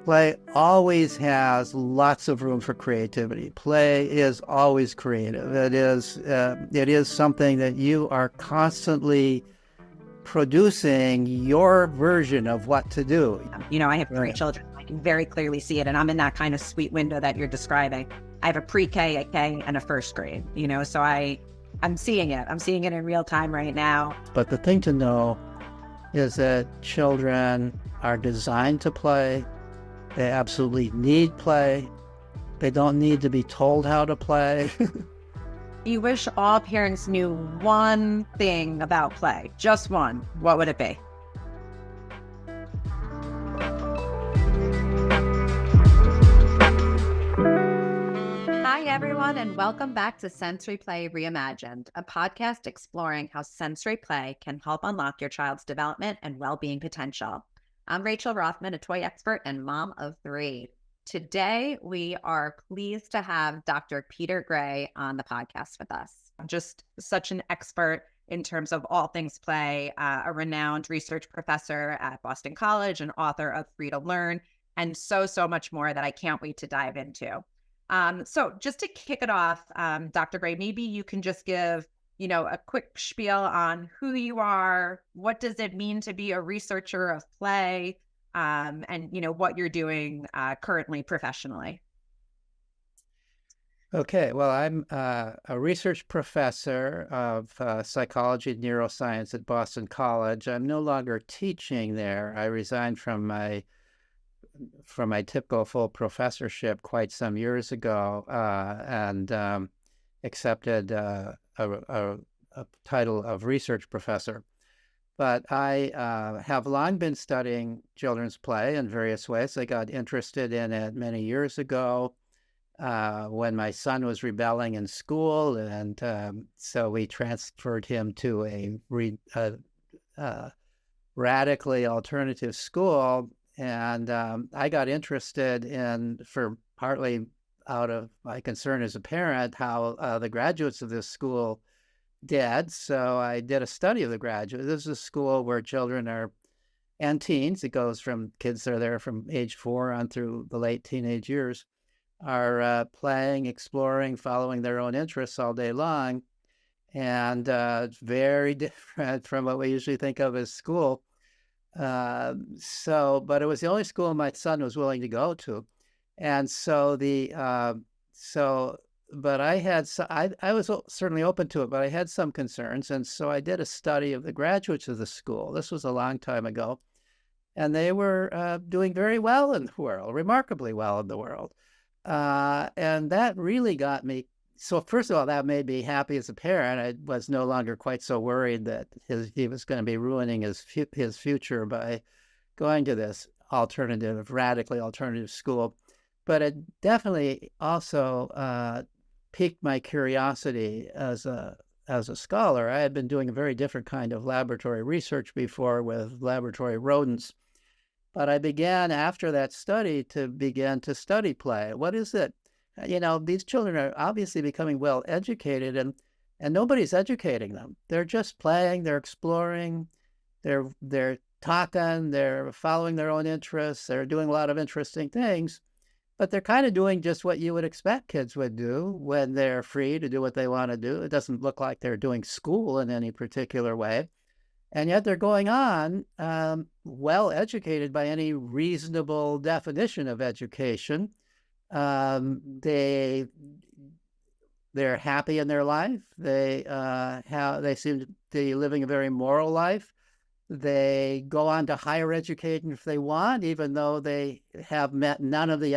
Play always has lots of room for creativity. Play is always creative. It is something that you are constantly producing your version of what to do. I have three children. I can very clearly see it, and I'm in that kind of sweet window that you're describing. I have a pre-K, a K, and a first grade, so I'm seeing it. I'm seeing it in real time right now. But the thing to know is that children are designed to play. They absolutely need play. They don't need to be told how to play. You wish all parents knew one thing about play, just one. What would it be? Hi, everyone, and welcome back to Sensory Play Reimagined, a podcast exploring how sensory play can help unlock your child's development and well-being potential. I'm Rachel Rothman, a toy expert and mom of 3. Today, we are pleased to have Dr. Peter Gray on the podcast with us. Just such an expert in terms of all things play, a renowned research professor at Boston College, and author of Free to Learn, and so much more that I can't wait to dive into. So just to kick it off, Dr. Gray, maybe you can just give a quick spiel on who you are, what does it mean to be a researcher of play, and what you're doing currently professionally. Okay, well, I'm a research professor of psychology and neuroscience at Boston College. I'm no longer teaching there. I resigned from my typical full professorship quite some years ago, and accepted a title of research professor. But I have long been studying children's play in various ways. I got interested in it many years ago when my son was rebelling in school, and so we transferred him to a radically alternative school. And I got interested for partly out of my concern as a parent, how the graduates of this school did. So I did a study of the graduates. This is a school where children and teens, it goes from kids that are there from age 4 on through the late teenage years, are playing, exploring, following their own interests all day long. And it's very different from what we usually think of as school. But it was the only school my son was willing to go to. And so but I was certainly open to it, but I had some concerns. And so I did a study of the graduates of the school. This was a long time ago. And they were doing very well in the world, remarkably well in the world. And that really got me. So first of all, that made me happy as a parent. I was no longer quite so worried that he was going to be ruining his future by going to this radically alternative school. But it definitely also piqued my curiosity as a scholar. I had been doing a very different kind of laboratory research before with laboratory rodents. But I began after that study to study play. What is it? These children are obviously becoming well educated, and nobody's educating them. They're just playing, they're exploring, they're talking, they're following their own interests, they're doing a lot of interesting things, but they're kind of doing just what you would expect kids would do when they're free to do what they want to do. It doesn't look like they're doing school in any particular way. And yet they're going on well educated by any reasonable definition of education. They're happy in their life. They seem to be living a very moral life. They go on to higher education if they want, even though they have met none of the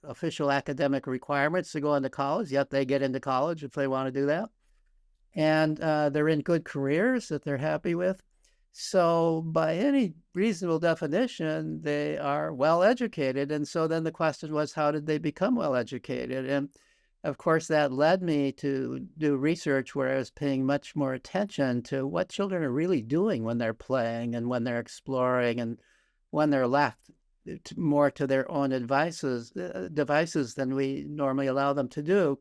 official academic requirements to go into college, yet they get into college if they want to do that. And they're in good careers that they're happy with. So by any reasonable definition, they are well educated. And so then the question was, how did they become well educated? And of course, that led me to do research where I was paying much more attention to what children are really doing when they're playing and when they're exploring and when they're left more to their own devices than we normally allow them to do.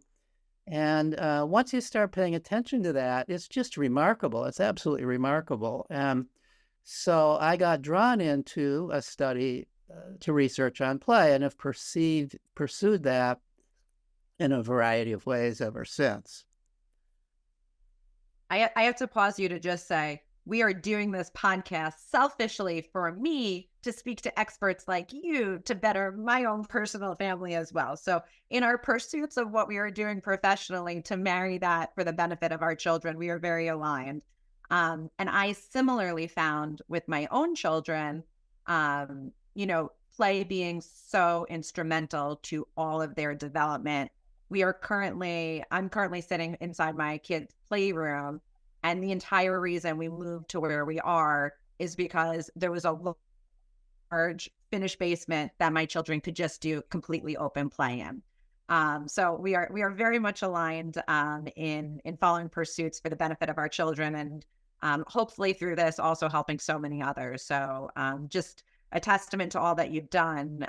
And once you start paying attention to that, it's just remarkable. It's absolutely remarkable. So I got drawn into a study to research on play and have pursued that in a variety of ways ever since. I have to pause you to just say, we are doing this podcast selfishly for me to speak to experts like you to better my own personal family as well. So, in our pursuits of what we are doing professionally to marry that for the benefit of our children, we are very aligned. And I similarly found with my own children, play being so instrumental to all of their development. I'm currently sitting inside my kids' playroom, and the entire reason we moved to where we are is because there was a large finished basement that my children could just do completely open play in. So we are very much aligned in following pursuits for the benefit of our children, and hopefully through this also helping so many others. So just a testament to all that you've done.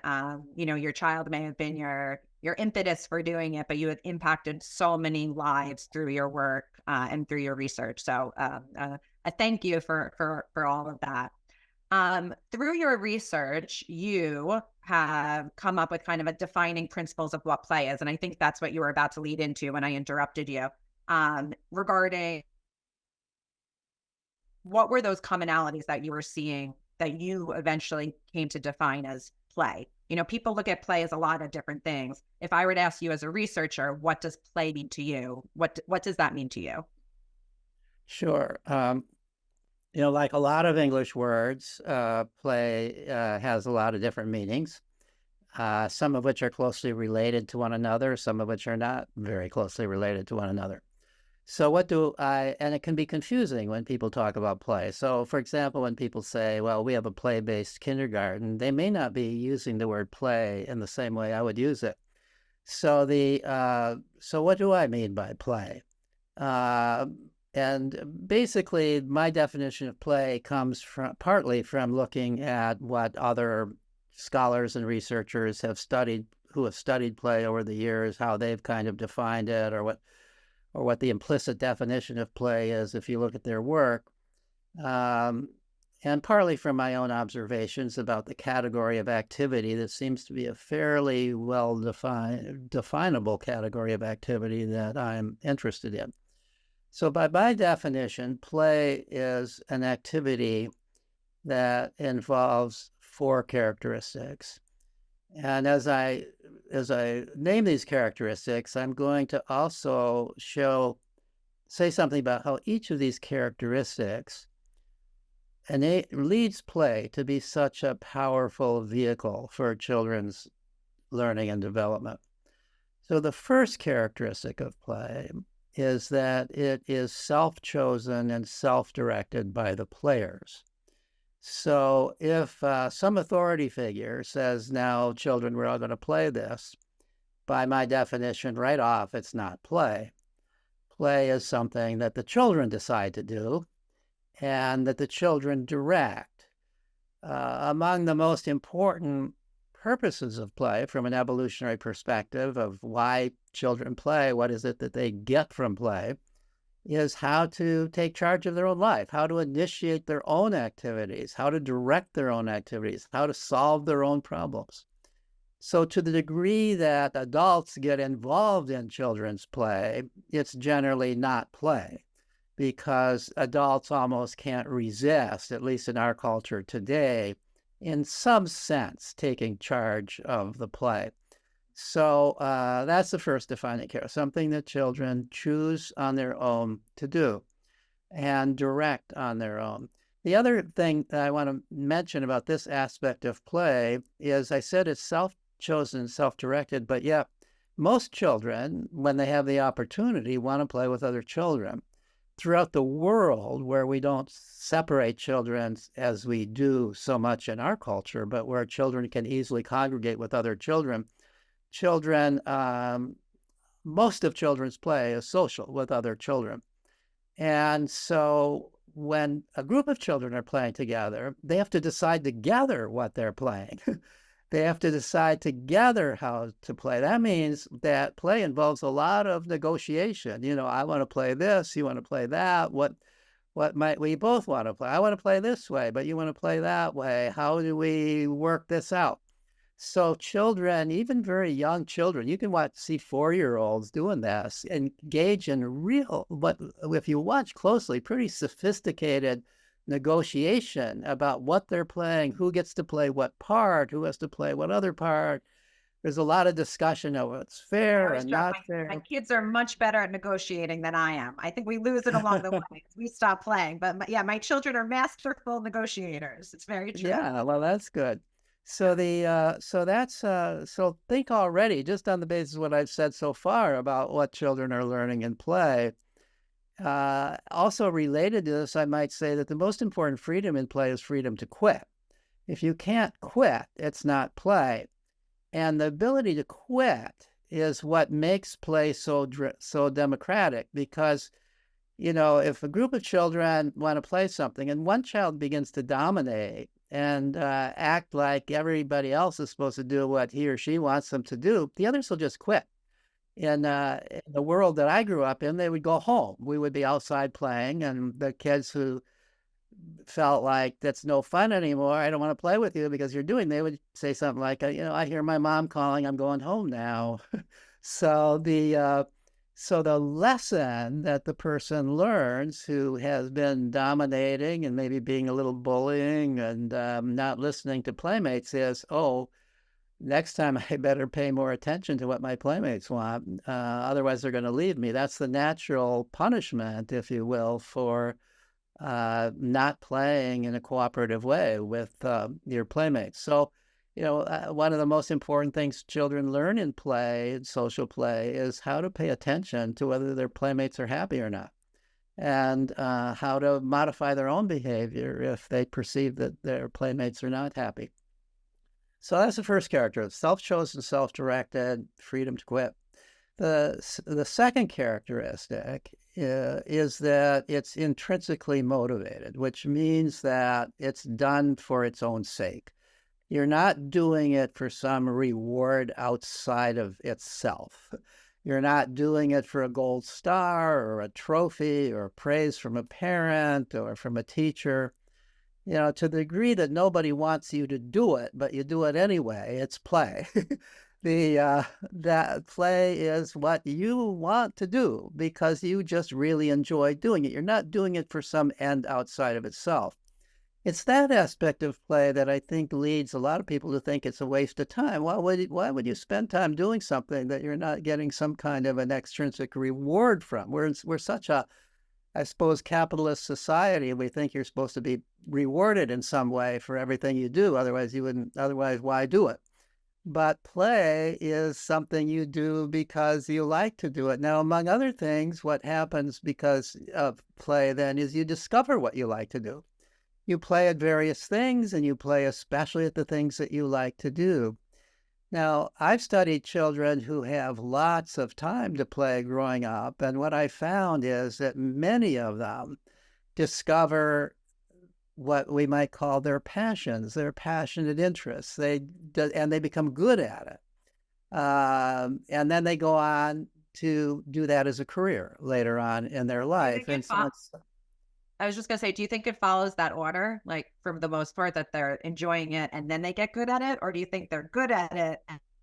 Your child may have been your impetus for doing it, but you have impacted so many lives through your work and through your research. So a thank you for all of that. Through your research, you have come up with kind of a defining principles of what play is. And I think that's what you were about to lead into when I interrupted you, regarding what were those commonalities that you were seeing that you eventually came to define as play. People look at play as a lot of different things. If I were to ask you as a researcher, what does play mean to you? What does that mean to you? Sure. Like a lot of English words, play has a lot of different meanings, some of which are closely related to one another, some of which are not very closely related to one another. So and it can be confusing when people talk about play. So for example, when people say, well, we have a play-based kindergarten, they may not be using the word play in the same way I would use it. So so what do I mean by play? And basically, my definition of play comes partly from looking at what other scholars and researchers who have studied play over the years, how they've kind of defined it, or what the implicit definition of play is if you look at their work, and partly from my own observations about the category of activity that seems to be a fairly definable category of activity that I'm interested in. So by my definition, play is an activity that involves 4 characteristics. And as I name these characteristics, I'm going to also say something about how each of these characteristics leads play to be such a powerful vehicle for children's learning and development. So the first characteristic of play is that it is self-chosen and self-directed by the players. So if some authority figure says, now, children, we're all going to play this, by my definition, right off, it's not play. Play is something that the children decide to do and that the children direct. Among the most important purposes of play from an evolutionary perspective of why children play, what is it that they get from play, is how to take charge of their own life, how to initiate their own activities, how to direct their own activities, how to solve their own problems. So to the degree that adults get involved in children's play, it's generally not play, because adults almost can't resist, at least in our culture today, in some sense, taking charge of the play. So that's the first defining character, something that children choose on their own to do and direct on their own. The other thing that I want to mention about this aspect of play is I said it's self-chosen, self-directed, but yeah, most children, when they have the opportunity, want to play with other children. Throughout the world, where we don't separate children as we do so much in our culture, but where children can easily congregate with other children, most of children's play is social with other children. And so when a group of children are playing together, they have to decide together what they're playing. They have to decide together how to play. That means that play involves a lot of negotiation. I want to play this, you want to play that. What might we both want to play? I want to play this way, but you want to play that way. How do we work this out? So children, even very young children, you can see 4-year-olds doing this, engage in real, but if you watch closely, pretty sophisticated negotiation about what they're playing, who gets to play what part, who has to play what other part. There's a lot of discussion of what's I fair always and joke not my fair. kids are much better at negotiating than I am. I think we lose it along the way as we stop playing. But yeah, my children are masterful negotiators. It's very true. Yeah, well, that's good. So so think already, just on the basis of what I've said so far about what children are learning in play. Also related to this, I might say that the most important freedom in play is freedom to quit. If you can't quit, it's not play. And the ability to quit is what makes play so democratic, because if a group of children want to play something and one child begins to dominate and act like everybody else is supposed to do what he or she wants them to do, the others will just quit. In the world that I grew up in, they would go home. We would be outside playing, and the kids who felt like that's no fun anymore, I don't want to play with you because they would say something like, I hear my mom calling, I'm going home now. So the lesson that the person learns who has been dominating and maybe being a little bullying and not listening to playmates is, oh, next time I better pay more attention to what my playmates want. Otherwise, they're going to leave me. That's the natural punishment, if you will, for not playing in a cooperative way with your playmates. So, one of the most important things children learn in play, social play, is how to pay attention to whether their playmates are happy or not, and how to modify their own behavior if they perceive that their playmates are not happy. So that's the first character: self-chosen, self-directed, freedom to quit. The second characteristic is that it's intrinsically motivated, which means that it's done for its own sake. You're not doing it for some reward outside of itself. You're not doing it for a gold star or a trophy or praise from a parent or from a teacher. To the degree that nobody wants you to do it, but you do it anyway, it's play. That play is what you want to do because you just really enjoy doing it. You're not doing it for some end outside of itself. It's that aspect of play that I think leads a lot of people to think it's a waste of time. Why would you spend time doing something that you're not getting some kind of an extrinsic reward from? We're such a, I suppose, capitalist society. We think you're supposed to be rewarded in some way for everything you do. Otherwise, why do it? But play is something you do because you like to do it. Now, among other things, what happens because of play then is you discover what you like to do. You play at various things, and you play especially at the things that you like to do. Now, I've studied children who have lots of time to play growing up, and what I found is that many of them discover what we might call their passions, their passionate interests. And they become good at it. And then they go on to do that as a career later on in their life. And so I was just gonna say, do you think it follows that order, like for the most part, that they're enjoying it and then they get good at it, or do you think they're good at it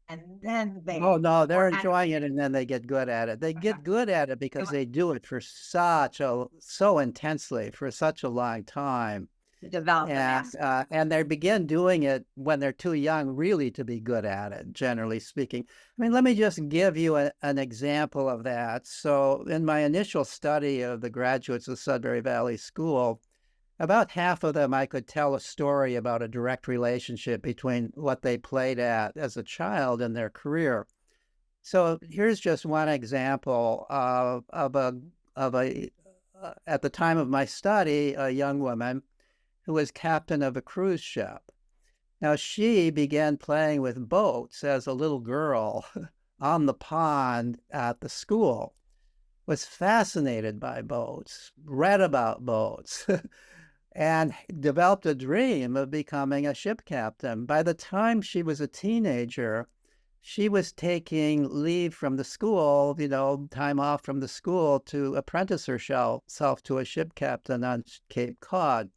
and then oh they no, they're or enjoying it and then they get good at it. They okay. get good at it because So they do it for so intensely for such a long time. develop the mastery. And they begin doing it when they're too young, really, to be good at it, generally speaking. I mean, let me just give you an example of that. So in my initial study of the graduates of Sudbury Valley School, about half of them I could tell a story about a direct relationship between what they played at as a child and their career. So here's just one example of a at the time of my study, a young woman who was captain of a cruise ship. Now, she began playing with boats as a little girl on the pond at the school, was fascinated by boats, read about boats, and developed a dream of becoming a ship captain. By the time she was a teenager, she was taking leave from the school, time off from the school to apprentice herself to a ship captain on Cape Cod.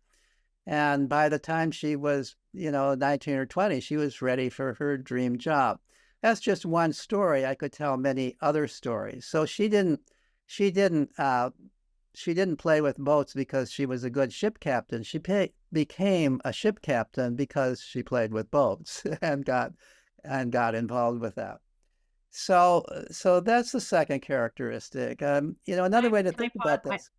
And by the time she was, 19 or 20, she was ready for her dream job. That's just one story. I could tell many other stories. So she didn't, she didn't play with boats because she was a good ship captain. Became a ship captain because she played with boats and got involved with that. So that's the second characteristic. Another way to Can I think pause? about this.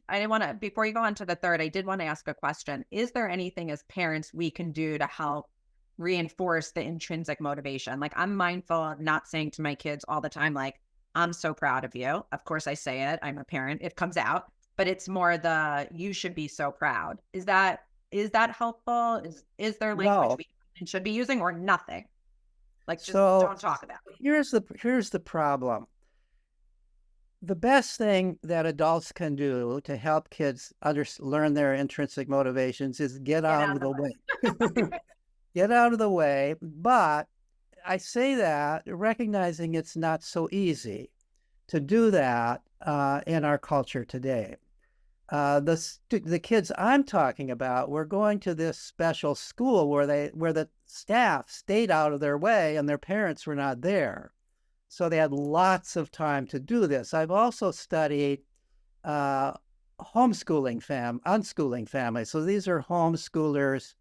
I didn't want to, before you go on to the third, I did want to ask a question. Is there anything as parents we can do to help reinforce the intrinsic motivation? Like, I'm mindful of not saying to my kids all the time, like, I'm so proud of you. Of course, I say it. I'm a parent. It comes out, but it's more the you should be so proud. Is that helpful? Is there language No. we should be using, or nothing? Like, just So don't talk about it. here's the problem. The best thing that adults can do to help kids learn their intrinsic motivations is get Get out out of of the the way. way. Get out of the way. But I say that recognizing it's not so easy to do that in our culture today. The kids I'm talking about were going to this special school where the staff stayed out of their way and their parents were not there. So they had lots of time to do this. I've also studied uh, unschooling families. So these are homeschoolers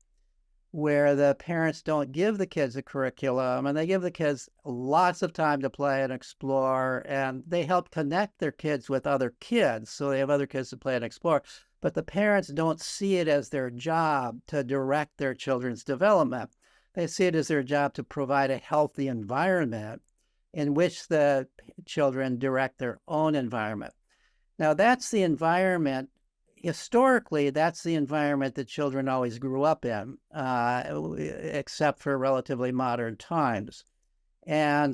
where the parents don't give the kids a curriculum and they give the kids lots of time to play and explore, and they help connect their kids with other kids. So they have other kids to play and explore, but the parents don't see it as their job to direct their children's development. They see it as their job to provide a healthy environment in which the children direct their own environment. Now, that's the environment. Historically, that's the environment that children always grew up in, except for relatively modern times. And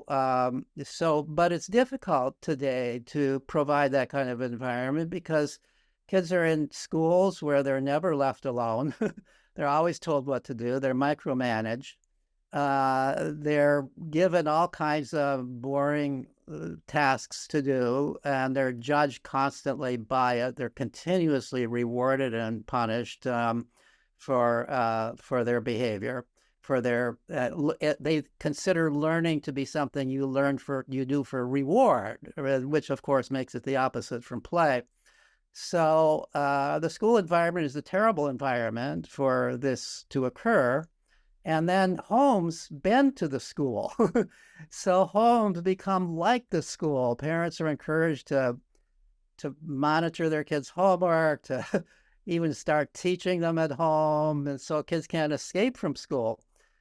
but it's difficult today to provide that kind of environment because kids are in schools where they're never left alone. They're always told what to do. They're micromanaged. They're given all kinds of boring tasks to do, and they're judged constantly by it. They're continuously rewarded and punished for their behavior. They consider learning to be something you do for reward, which of course makes it the opposite from play. So the school environment is a terrible environment for this to occur. And then homes bend to the school. So homes become like the school. Parents are encouraged to monitor their kids' homework, to even start teaching them at home. And so kids can't escape from school.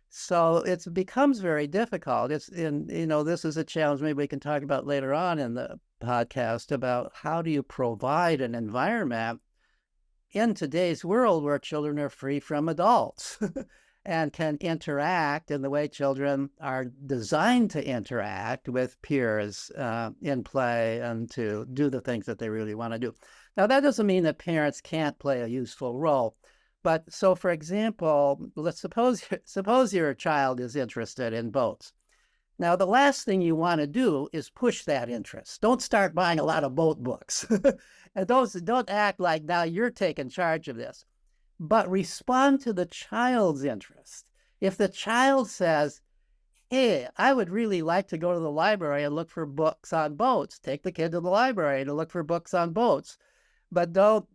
So it becomes very difficult. This is a challenge maybe we can talk about later on in the podcast about how do you provide an environment in today's world where children are free from adults and can interact in the way children are designed to interact with peers in play and to do the things that they really want to do. Now, that doesn't mean that parents can't play a useful role. But so, for example, let's suppose your child is interested in boats. Now, the last thing you want to do is push that interest. Don't start buying a lot of boat books. And don't act like now you're taking charge of this, but respond to the child's interest. If the child says, hey, I would really like to go to the library and look for books on boats, take the kid to the library to look for books on boats. But don't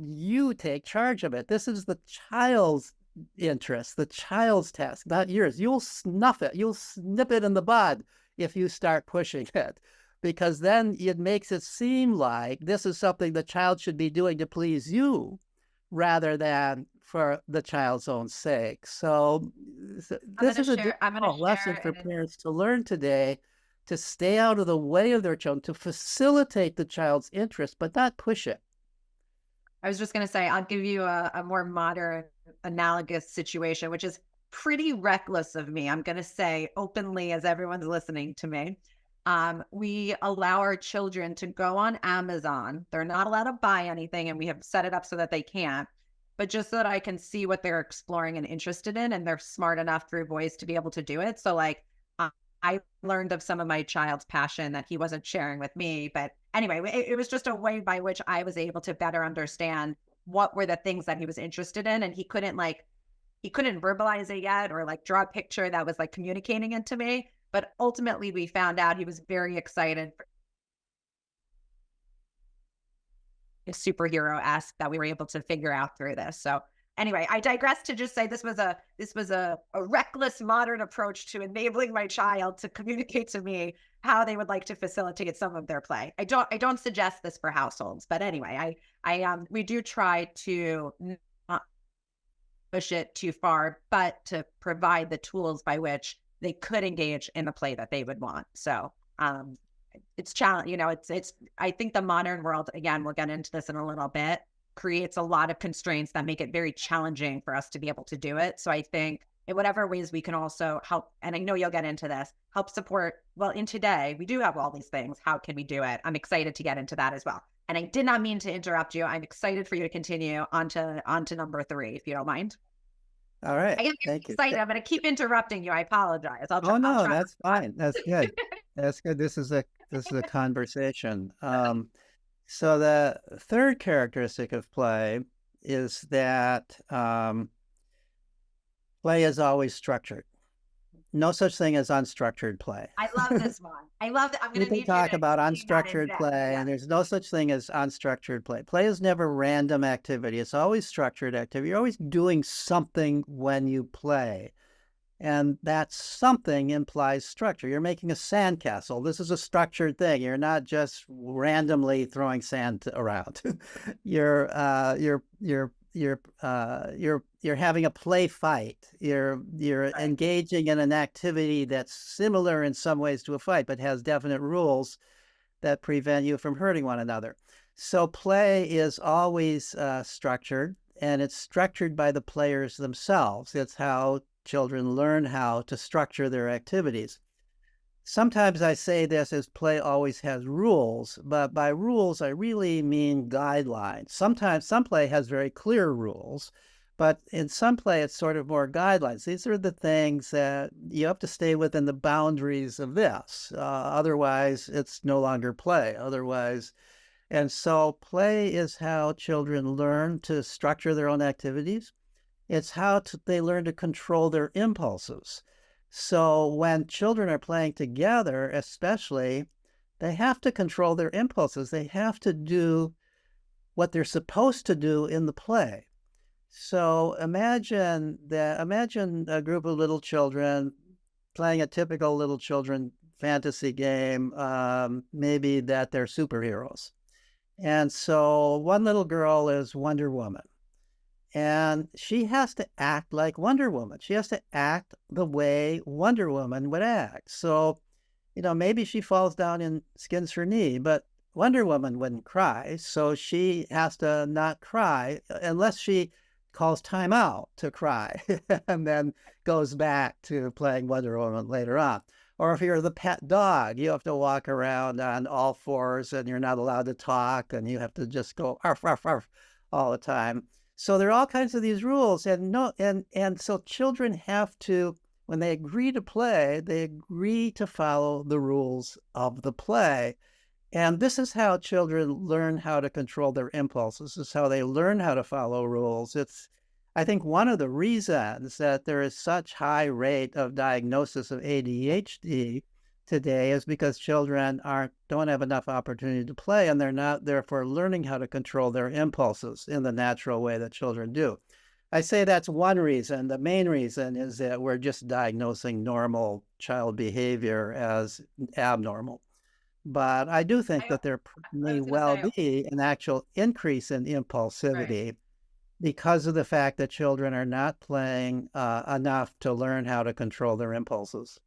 you take charge of it. This is the child's interest, the child's task, not yours. You'll snuff it. You'll snip it in the bud if you start pushing it, because then it makes it seem like this is something the child should be doing to please you rather than for the child's own sake. So this is a difficult lesson for parents to learn today, to stay out of the way of their children, to facilitate the child's interest, but not push it. I was just going to say, I'll give you a more modern analogous situation, which is pretty reckless of me. I'm going to say openly as everyone's listening to me. We allow our children to go on Amazon. They're not allowed to buy anything, and we have set it up so that they can't, but just so that I can see what they're exploring and interested in. And they're smart enough through voice to be able to do it. So like I learned of some of my child's passion that he wasn't sharing with me. But anyway, it was just a way by which I was able to better understand what were the things that he was interested in. And he couldn't verbalize it yet or like draw a picture that was like communicating it to me. But ultimately we found out he was very excited for a superhero-esque that we were able to figure out through this. So anyway, I digress to just say this was a reckless modern approach to enabling my child to communicate to me how they would like to facilitate some of their play. I don't suggest this for households, but anyway, we do try to not push it too far, but to provide the tools by which they could engage in the play that they would want. So it's challenge, it's I think the modern world, again, we'll get into this in a little bit, creates a lot of constraints that make it very challenging for us to be able to do it. So I think in whatever ways we can also help, and I know you'll get into this, help support, well, in today, we do have all these things. How can we do it? I'm excited to get into that as well. And I did not mean to interrupt you. I'm excited for you to continue on to number 3, if you don't mind. All right. I get Thank you. excited. I'm going to keep interrupting you. I apologize. I'll Oh, I'll no, try. that's fine. That's good. That's good. This is a conversation. So the third characteristic of play is that play is always structured. No such thing as unstructured play. I love this one. I love that. I'm going to People need you talk to about explain that in unstructured depth. play, Yeah. and there's no such thing as unstructured play. Play is never random activity. It's always structured activity. You're always doing something when you play. And that something implies structure. You're making a sandcastle. This is a structured thing. You're not just randomly throwing sand around. you're having a play fight. You're Right. engaging in an activity that's similar in some ways to a fight, but has definite rules that prevent you from hurting one another. So play is always structured, and it's structured by the players themselves. It's how children learn how to structure their activities. Sometimes I say this as play always has rules, but by rules, I really mean guidelines. Sometimes some play has very clear rules, but in some play, it's sort of more guidelines. These are the things that you have to stay within the boundaries of this. Otherwise, it's no longer play. And so play is how children learn to structure their own activities. It's how they learn to control their impulses. So when children are playing together, especially, they have to control their impulses. They have to do what they're supposed to do in the play. So imagine a group of little children playing a typical little children fantasy game, maybe that they're superheroes. And so one little girl is Wonder Woman. And she has to act like Wonder Woman. She has to act the way Wonder Woman would act. So, maybe she falls down and skins her knee, but Wonder Woman wouldn't cry. So she has to not cry unless she calls time out to cry and then goes back to playing Wonder Woman later on. Or if you're the pet dog, you have to walk around on all fours and you're not allowed to talk and you have to just go arf, arf, arf all the time. So there are all kinds of these rules, and so children have to, when they agree to play, they agree to follow the rules of the play. And this is how children learn how to control their impulses. This is how they learn how to follow rules. It's, I think, one of the reasons that there is such high rate of diagnosis of ADHD today is because children don't have enough opportunity to play, and they're not therefore learning how to control their impulses in the natural way that children do. I say that's one reason. The main reason is that we're just diagnosing normal child behavior as abnormal. But I do think that there may well be an actual increase in impulsivity because of the fact that children are not playing enough to learn how to control their impulses.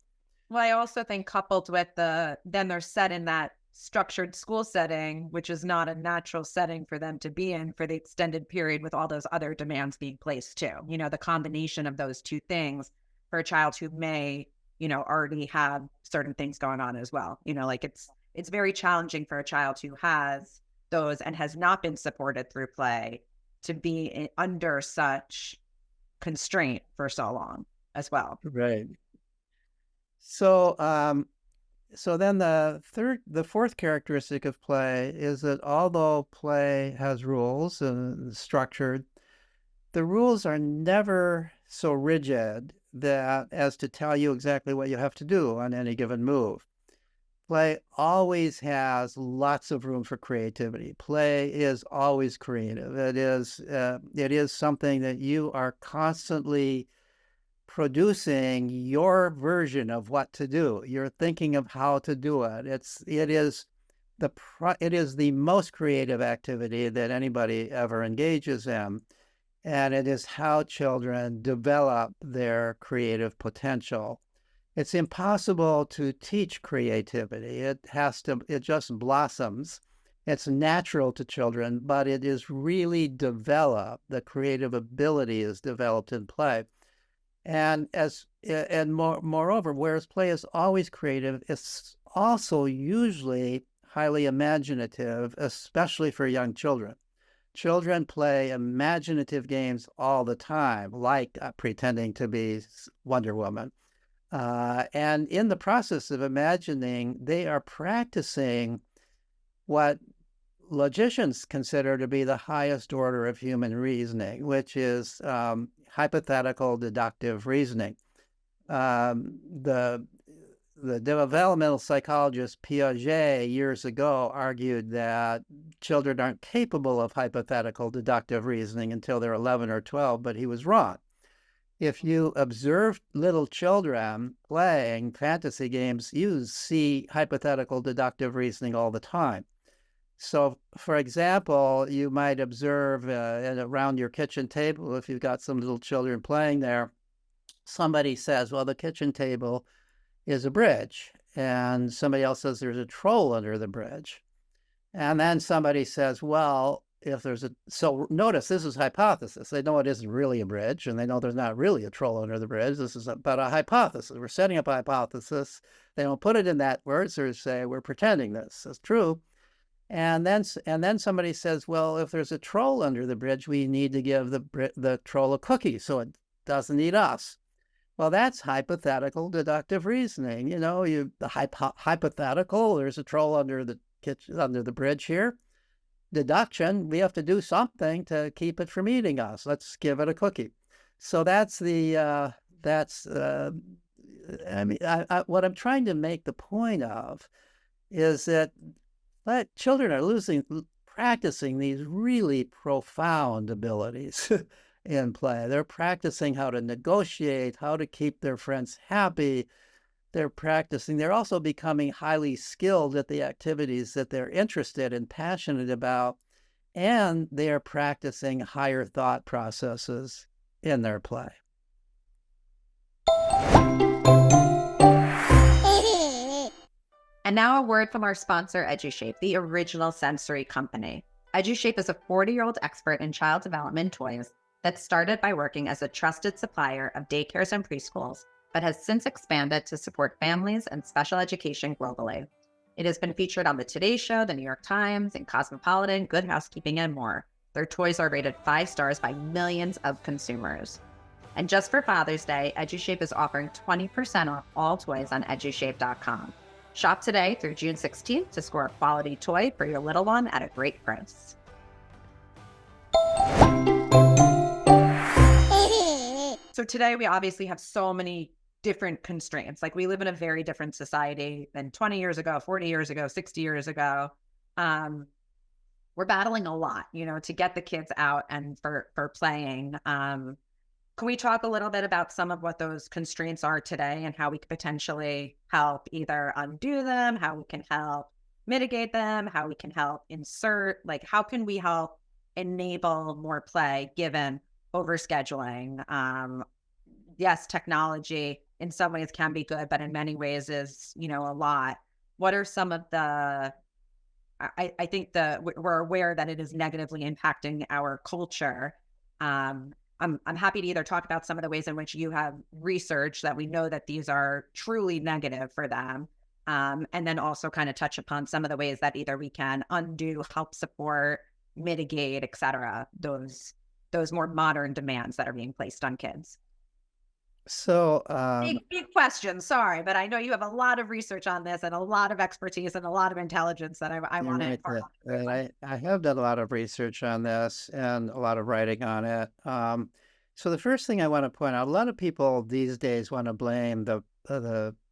Well, I also think coupled with then they're set in that structured school setting, which is not a natural setting for them to be in for the extended period with all those other demands being placed too. The combination of those two things for a child who may, already have certain things going on as well. Like it's very challenging for a child who has those and has not been supported through play to be under such constraint for so long as well. Right. So, so then the fourth characteristic of play is that although play has rules and is structured, the rules are never so rigid that as to tell you exactly what you have to do on any given move. Play always has lots of room for creativity. Play is always creative. It is something that you are constantly producing your version of what to do. You're thinking of how to do it. It is the most creative activity that anybody ever engages in, and it is how children develop their creative potential. It's impossible to teach creativity. It just blossoms. It's natural to children, but it is really developed. The creative ability is developed in play. Moreover, whereas play is always creative, it's also usually highly imaginative, especially for young children. Children play imaginative games all the time, like pretending to be Wonder Woman. And in the process of imagining, they are practicing what logicians consider to be the highest order of human reasoning, which is hypothetical deductive reasoning. The developmental psychologist Piaget years ago argued that children aren't capable of hypothetical deductive reasoning until they're 11 or 12, but he was wrong. If you observe little children playing fantasy games, you see hypothetical deductive reasoning all the time. So, for example, you might observe around your kitchen table, if you've got some little children playing there, somebody says, well, the kitchen table is a bridge. And somebody else says there's a troll under the bridge. And then somebody says, well, so notice this is hypothesis. They know it isn't really a bridge, and they know there's not really a troll under the bridge. This is but a hypothesis. We're setting up a hypothesis. They don't put it in that words or say, we're pretending this is true. And then somebody says, well, if there's a troll under the bridge, we need to give the troll a cookie so it doesn't eat us. Well, that's hypothetical deductive reasoning. Hypothetical, there's a troll under the bridge here. Deduction, we have to do something to keep it from eating us. Let's give it a cookie. So what I'm trying to make the point of is that children are practicing these really profound abilities in play. They're practicing how to negotiate, how to keep their friends happy. They're also becoming highly skilled at the activities that they're interested and passionate about, and they are practicing higher thought processes in their play. And now a word from our sponsor, EduShape, the original sensory company. EduShape is a 40-year-old expert in child development toys that started by working as a trusted supplier of daycares and preschools, but has since expanded to support families and special education globally. It has been featured on the Today Show, the New York Times, and Cosmopolitan, Good Housekeeping, and more. Their toys are rated 5 stars by millions of consumers. And just for Father's Day, EduShape is offering 20% off all toys on edushape.com. Shop today through June 16th to score a quality toy for your little one at a great price. So today we obviously have so many different constraints. Like we live in a very different society than 20 years ago, 40 years ago, 60 years ago. We're battling a lot, to get the kids out and for playing. Can we talk a little bit about some of what those constraints are today and how we could potentially help either undo them, how we can help mitigate them, how we can help insert, how can we help enable more play given overscheduling? Yes, technology in some ways can be good, but in many ways is, a lot. What are some of the, I think we're aware that it is negatively impacting our culture. I'm happy to either talk about some of the ways in which you have researched that we know that these are truly negative for them. And then also kind of touch upon some of the ways that either we can undo, help support, mitigate, et cetera, those more modern demands that are being placed on kids. So, Big question. Sorry, but I know you have a lot of research on this and a lot of expertise and a lot of intelligence that I you're want to right impart on that everyone. I have done a lot of research on this and a lot of writing on it. So the first thing I want to point out, a lot of people these days want to blame the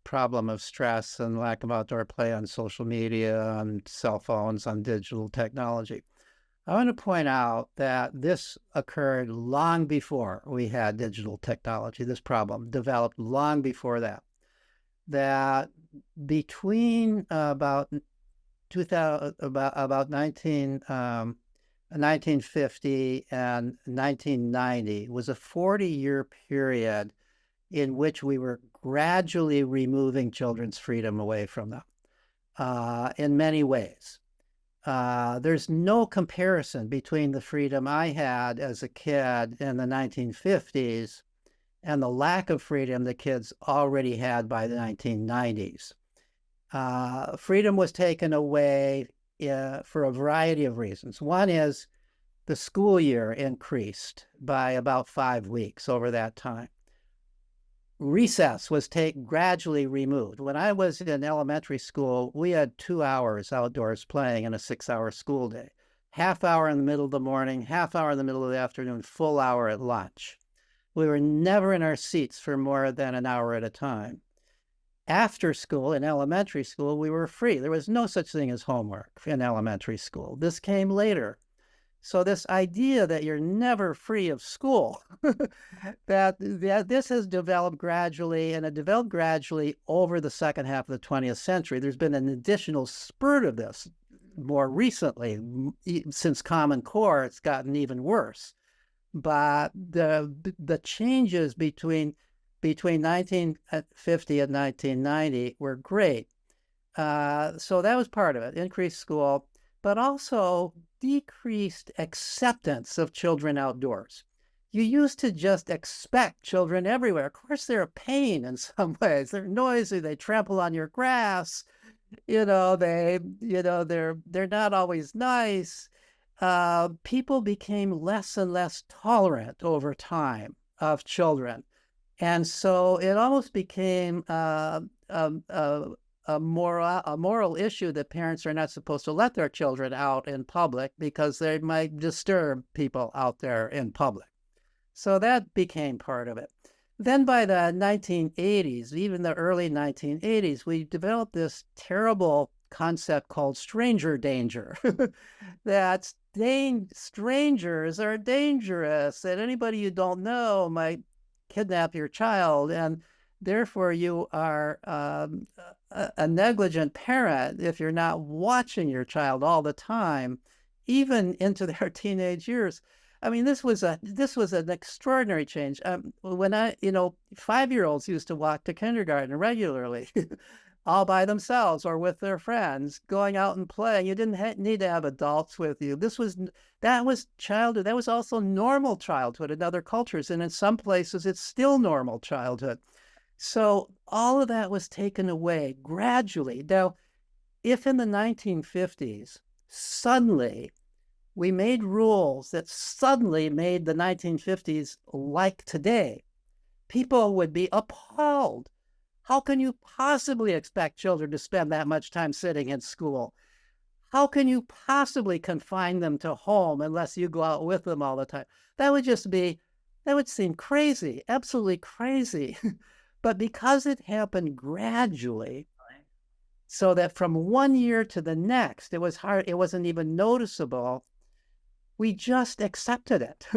problem of stress and lack of outdoor play on social media, on cell phones, on digital technology. I want to point out that this occurred long before we had digital technology. This problem developed long before that. That between about 2000, about 1950 and 1990 was a 40-year period in which we were gradually removing children's freedom away from them in many ways. There's no comparison between the freedom I had as a kid in the 1950s and the lack of freedom the kids already had by the 1990s. Freedom was taken away for a variety of reasons. One is the school year increased by about 5 weeks over that time. Recess was gradually removed. When I was in elementary school, we had 2 hours outdoors playing in a 6-hour school day. Half hour in the middle of the morning, half hour in the middle of the afternoon, full hour at lunch. We were never in our seats for more than an hour at a time. After school, in elementary school, we were free. There was no such thing as homework in elementary school. This came later. So this idea that you're never free of school, that this has developed gradually, and it developed gradually over the second half of the 20th century. There's been an additional spurt of this more recently. Since Common Core, it's gotten even worse. But the changes between 1950 and 1990 were great. So that was part of it, increased school, but also decreased acceptance of children outdoors. You used to just expect children everywhere. Of course, they're a pain in some ways. They're noisy. They trample on your grass. They're not always nice. People became less and less tolerant over time of children. And so it almost became a moral issue that parents are not supposed to let their children out in public because they might disturb people out there in public. So that became part of it. Then by the 1980s, even the early 1980s, we developed this terrible concept called stranger danger. That strangers are dangerous, that anybody you don't know might kidnap your child, and therefore you are a negligent parent if you're not watching your child all the time, even into their teenage years. I mean, this was an extraordinary change. When 5-year-olds used to walk to kindergarten regularly, all by themselves or with their friends, going out and playing. You didn't need to have adults with you. That was childhood. That was also normal childhood in other cultures, and in some places, it's still normal childhood. So all of that was taken away gradually. Now, if in the 1950s suddenly we made rules that suddenly made the 1950s like today, people would be appalled. How can you possibly expect children to spend that much time sitting in school? How can you possibly confine them to home unless you go out with them all the time? That would seem crazy, absolutely crazy. But because it happened gradually, so that from one year to the next, it wasn't even noticeable, we just accepted it.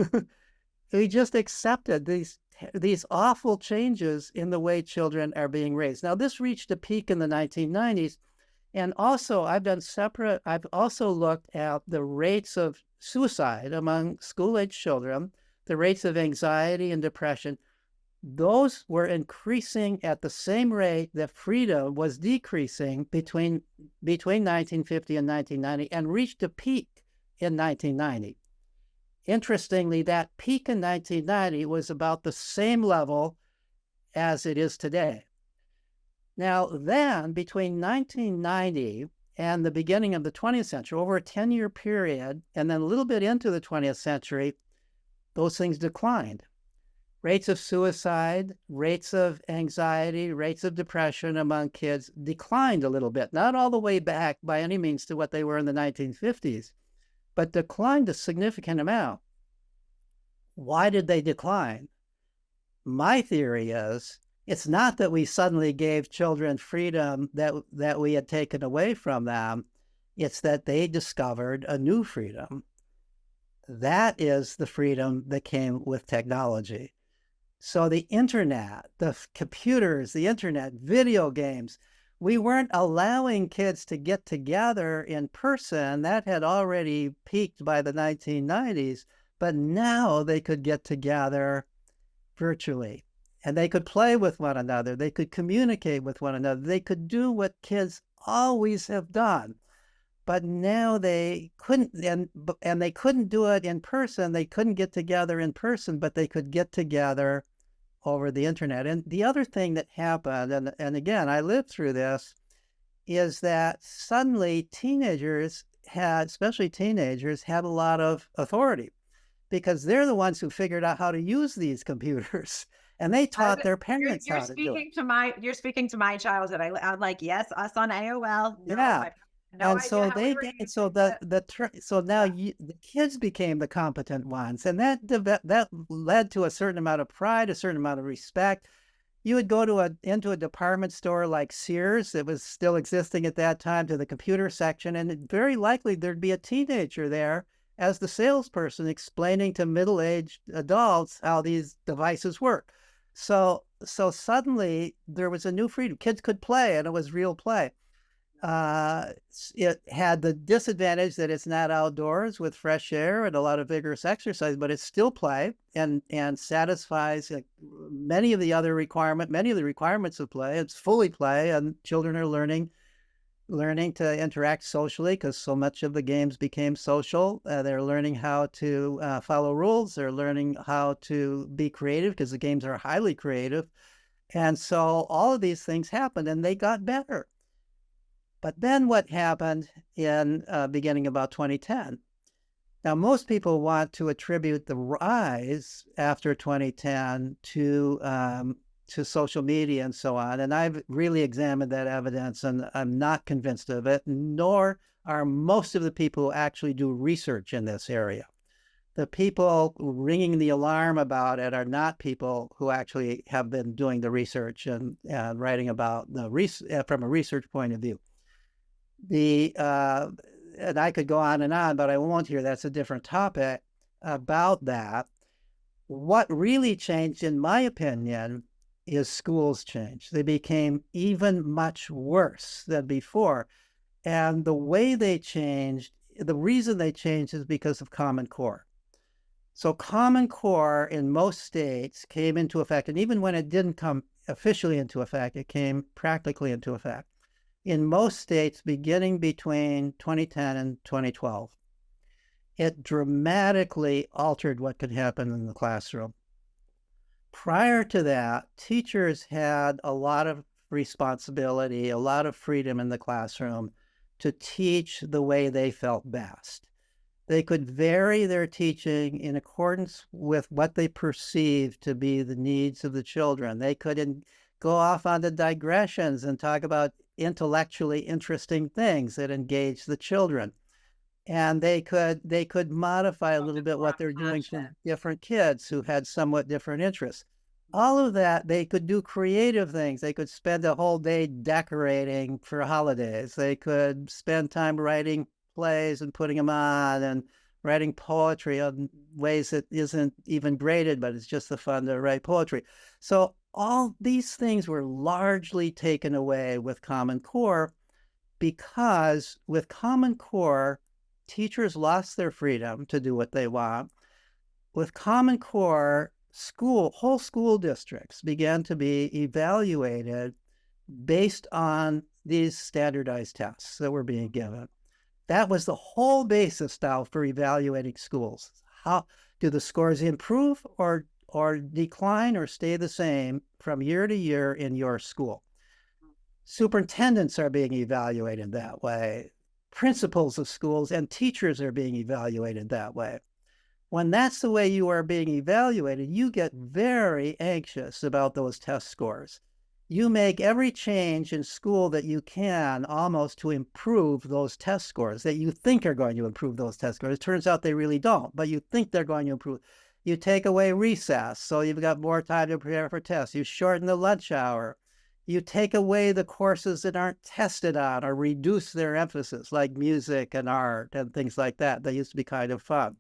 We just accepted these awful changes in the way children are being raised. Now, this reached a peak in the 1990s. And also, I've also looked at the rates of suicide among school-age children, the rates of anxiety and depression. Those were increasing at the same rate that freedom was decreasing between 1950 and 1990, and reached a peak in 1990. Interestingly, that peak in 1990 was about the same level as it is today. Now, then, between 1990 and the beginning of the 20th century, over a 10-year period, and then a little bit into the 20th century, those things declined. rates of suicide, rates of anxiety, rates of depression among kids declined a little bit, not all the way back by any means to what they were in the 1950s, but declined a significant amount. Why did they decline? My theory is it's not that we suddenly gave children freedom that we had taken away from them. It's that they discovered a new freedom. That is the freedom that came with technology. So the internet, the computers, the internet, video games, we weren't allowing kids to get together in person. That had already peaked by the 1990s, but now they could get together virtually and they could play with one another. They could communicate with one another. They could do what kids always have done. But now they couldn't, and they couldn't do it in person. They couldn't get together in person, but they could get together over the internet. And the other thing that happened, and again, I lived through this, is that suddenly teenagers had, especially teenagers, had a lot of authority because they're the ones who figured out how to use these computers and they taught their parents You're how to do it. speaking to my childhood. I'm like, yes, us on AOL. No, Yeah. I have no And idea so how we they were get, using so so now yeah. the kids became the competent ones, and that led to a certain amount of pride, a certain amount of respect. You would go to into a department store like Sears that was still existing at that time, to the computer section, and very likely there'd be a teenager there as the salesperson explaining to middle-aged adults how these devices work. So suddenly there was a new freedom. Kids could play, and it was real play. It had the disadvantage that it's not outdoors with fresh air and a lot of vigorous exercise, but it's still play and satisfies many of the requirements of play. It's fully play, and children are learning to interact socially because so much of the games became social. They're learning how to follow rules. They're learning how to be creative because the games are highly creative. And so all of these things happened and they got better. But then what happened in beginning about 2010? Now, most people want to attribute the rise after 2010 to social media and so on. And I've really examined that evidence and I'm not convinced of it, nor are most of the people who actually do research in this area. The people ringing the alarm about it are not people who actually have been doing the research and writing about from a research point of view. And I could go on, but I won't here. That's a different topic about that. What really changed, in my opinion, is schools changed. They became even much worse than before. And the way they changed, the reason they changed is because of Common Core. So Common Core in most states came into effect. And even when it didn't come officially into effect, it came practically into effect in most states beginning between 2010 and 2012. It dramatically altered what could happen in the classroom. Prior to that, teachers had a lot of responsibility, a lot of freedom in the classroom to teach the way they felt best. They could vary their teaching in accordance with what they perceived to be the needs of the children. They could go off on the digressions and talk about intellectually interesting things that engage the children. And they could modify a little bit what they're doing for different kids who had somewhat different interests. All of that, they could do creative things. They could spend a whole day decorating for holidays. They could spend time writing plays and putting them on and writing poetry in ways that isn't even graded, but it's just the fun to write poetry. So all these things were largely taken away with Common Core because with Common Core, teachers lost their freedom to do what they want. With Common Core, whole school districts began to be evaluated based on these standardized tests that were being given. That was the whole basis now for evaluating schools. How do the scores improve or decline or stay the same from year to year in your school? Superintendents are being evaluated that way. Principals of schools and teachers are being evaluated that way. When that's the way you are being evaluated, you get very anxious about those test scores. You make every change in school that you can almost to improve those test scores that you think are going to improve those test scores. It turns out they really don't, but you think they're going to improve. You take away recess, so you've got more time to prepare for tests. You shorten the lunch hour. You take away the courses that aren't tested on or reduce their emphasis, like music and art and things like that. They used to be kind of fun.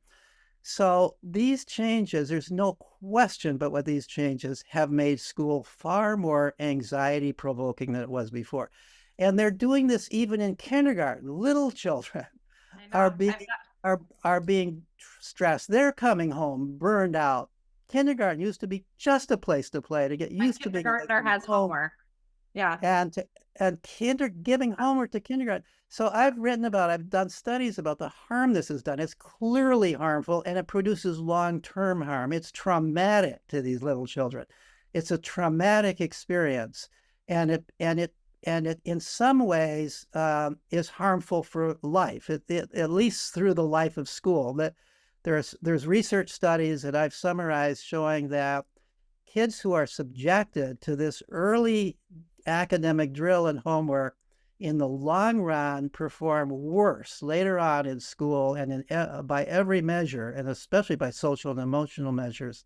So these changes, there's no question but what these changes have made school far more anxiety provoking than it was before. And they're doing this even in kindergarten. Little children I know. are being are being stressed. They're coming home burned out. Kindergarten used to be just a place to play, to get My used to being away kindergartner from has home, homework. Yeah. and giving homework to kindergarten. So I've done studies about the harm this has done. It's clearly harmful, and it produces long-term harm. It's traumatic to these little children. It's a traumatic experience, and it in some ways is harmful for life. At least through the life of school. That there's research studies that I've summarized showing that kids who are subjected to this early academic drill and homework in the long run perform worse later on in school and by every measure, and especially by social and emotional measures,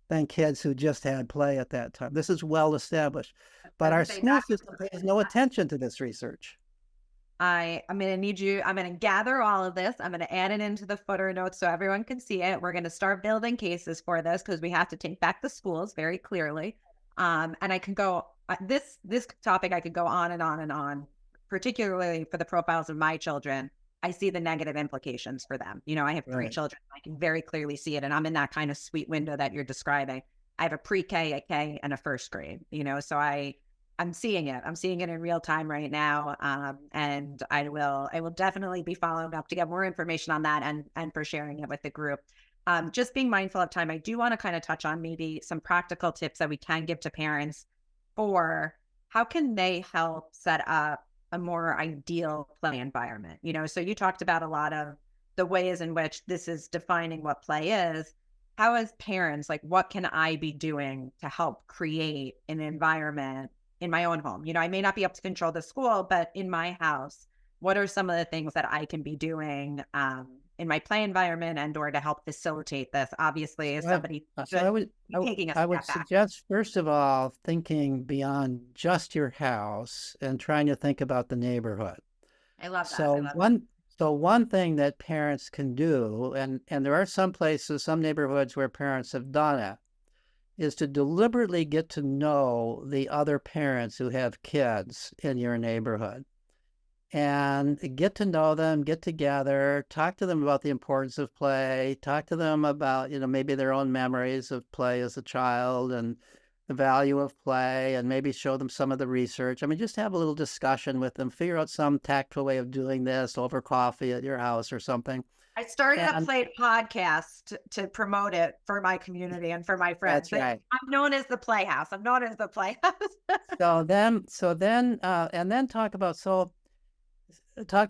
than kids who just had play at that time. This is well established, but our school system pays no attention to this research. I'm going to need you. I'm going to gather all of this. I'm going to add it into the footer notes so everyone can see it. We're going to start building cases for this because we have to take back the schools very clearly. And I can go this topic. I could go on and on and on, particularly for the profiles of my children. I see the negative implications for them. I have three Right. children. I can very clearly see it, and I'm in that kind of sweet window that you're describing. I have a pre-K, a K, and a first grade. So I'm seeing it. I'm seeing it in real time right now. And I will definitely be following up to get more information on that and for sharing it with the group. Just being mindful of time, I do want to kind of touch on maybe some practical tips that we can give to parents for how can they help set up a more ideal play environment. So you talked about a lot of the ways in which this is defining what play is. How as parents, like what can I be doing to help create an environment in my own home? I may not be able to control the school, but in my house, what are some of the things that I can be doing in my play environment and or to help facilitate this? Obviously, as Well, somebody so I should would be taking a I would step back. suggest, first of all, thinking beyond just your house and trying to think about the neighborhood. I love that. So one thing that parents can do, and there are some places, some neighborhoods where parents have done it, is to deliberately get to know the other parents who have kids in your neighborhood and get to know them, get together, talk to them about the importance of play, talk to them about, maybe their own memories of play as a child and the value of play, and maybe show them some of the research. I mean, just have a little discussion with them, figure out some tactful way of doing this over coffee at your house or something. I started a And play podcast to promote it for my community and for my friends. that's right. I'm known as the Playhouse. I'm known as the Playhouse. And then talk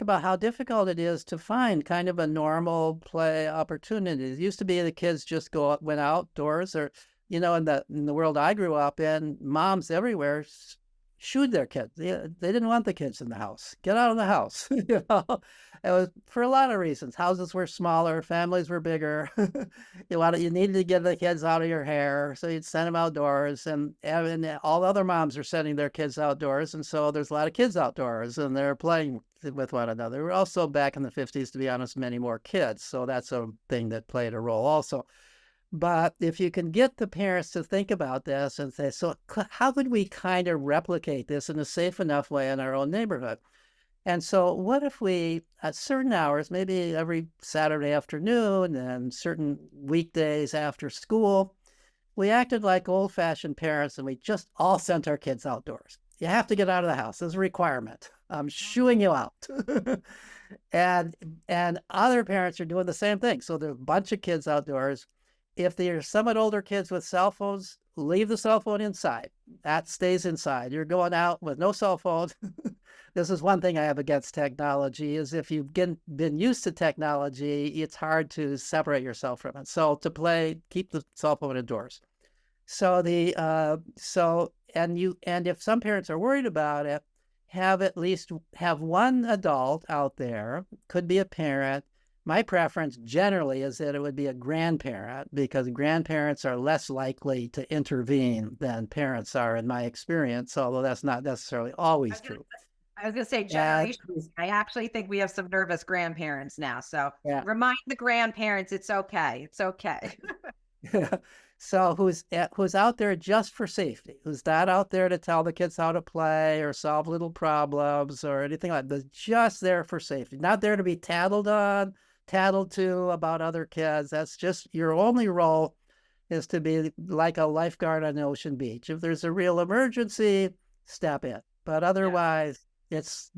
about how difficult it is to find kind of a normal play opportunity. It used to be the kids just went outdoors, or in the world I grew up in, moms everywhere shooed their kids. They didn't want the kids in the house. Get out of the house. It was for a lot of reasons. Houses were smaller, families were bigger. You needed to get the kids out of your hair, so you'd send them outdoors, and all other moms are sending their kids outdoors, and so there's a lot of kids outdoors, and they're playing with one another. There were also, back in the 50s, to be honest, many more kids, so that's a thing that played a role also. But if you can get the parents to think about this and say, so how could we kind of replicate this in a safe enough way in our own neighborhood? And so what if we, at certain hours, maybe every Saturday afternoon and certain weekdays after school, we acted like old-fashioned parents and we just all sent our kids outdoors. You have to get out of the house. It's a requirement. I'm shooing you out. And other parents are doing the same thing. So there's a bunch of kids outdoors. If they're somewhat older kids with cell phones, leave the cell phone inside. That stays inside. You're going out with no cell phone, this is one thing I have against technology is if you've been used to technology, it's hard to separate yourself from it. So to play, keep the cell phone indoors. So and if some parents are worried about it, have at least have one adult out there, could be a parent. My preference generally is that it would be a grandparent because grandparents are less likely to intervene than parents are in my experience, although that's not necessarily I always was gonna, true. I was gonna say And generations. I actually think we have some nervous grandparents now. So yeah. remind the grandparents it's okay. It's okay. So who's out there just for safety, who's not out there to tell the kids how to play or solve little problems or anything like that, just there for safety, not there to be tattled on, tattled to about other kids. That's just your only role is to be like a lifeguard on the ocean beach. If there's a real emergency, step in. But Yeah. otherwise, it's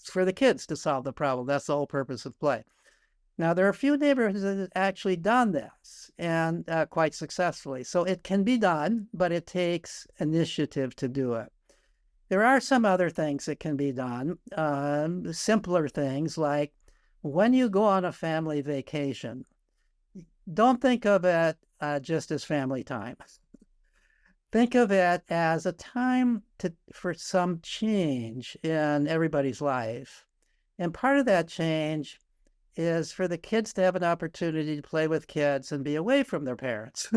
for the kids to solve the problem. That's the whole purpose of play. Now, there are a few neighborhoods that have actually done this and quite successfully. So it can be done, but it takes initiative to do it. There are some other things that can be done, simpler things like when you go on a family vacation, don't think of it just as family time. Think of it as a time for some change in everybody's life. And part of that change is for the kids to have an opportunity to play with kids and be away from their parents.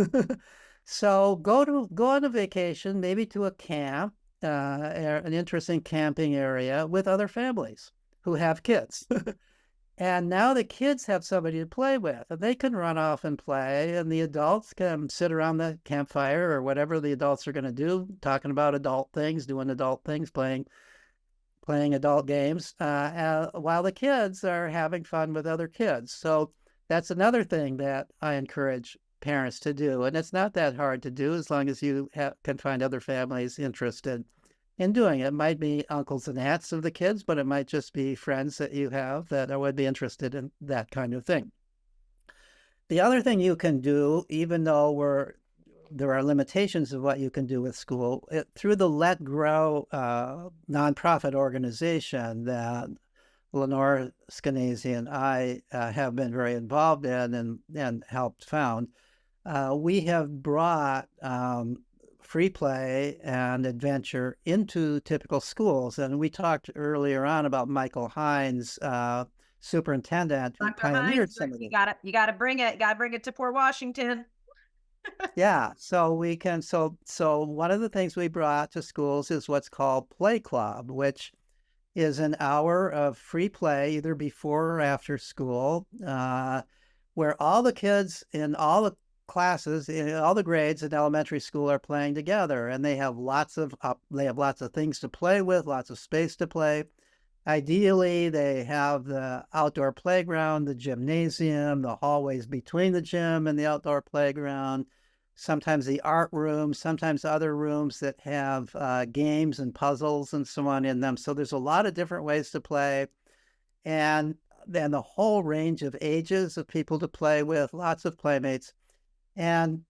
So go on a vacation, maybe to a camp, an interesting camping area with other families who have kids. And now the kids have somebody to play with, and they can run off and play, and the adults can sit around the campfire or whatever the adults are going to do, talking about adult things, doing adult things, playing adult games, while the kids are having fun with other kids. So that's another thing that I encourage parents to do. And it's not that hard to do as long as you can find other families interested in doing it. It might be uncles and aunts of the kids, but it might just be friends that you have that would be interested in that kind of thing. The other thing you can do, even though there are limitations of what you can do with school, through the Let Grow nonprofit organization that Lenore Skenazy and I have been very involved in and helped found, we have brought free play and adventure into typical schools. And we talked earlier on about Michael Hines, superintendent, who Dr. Hines, pioneered some of you this. gotta bring it. Gotta bring it to Port Washington. Yeah, so we can so one of the things we brought to schools is what's called Play Club, which is an hour of free play either before or after school, where all the kids in all the classes, in all the grades in elementary school are playing together, and they have lots of things to play with, lots of space to play. Ideally, they have the outdoor playground, the gymnasium, the hallways between the gym and the outdoor playground, sometimes the art room, sometimes other rooms that have games and puzzles and so on in them. So there's a lot of different ways to play. And then the whole range of ages of people to play with, lots of playmates. And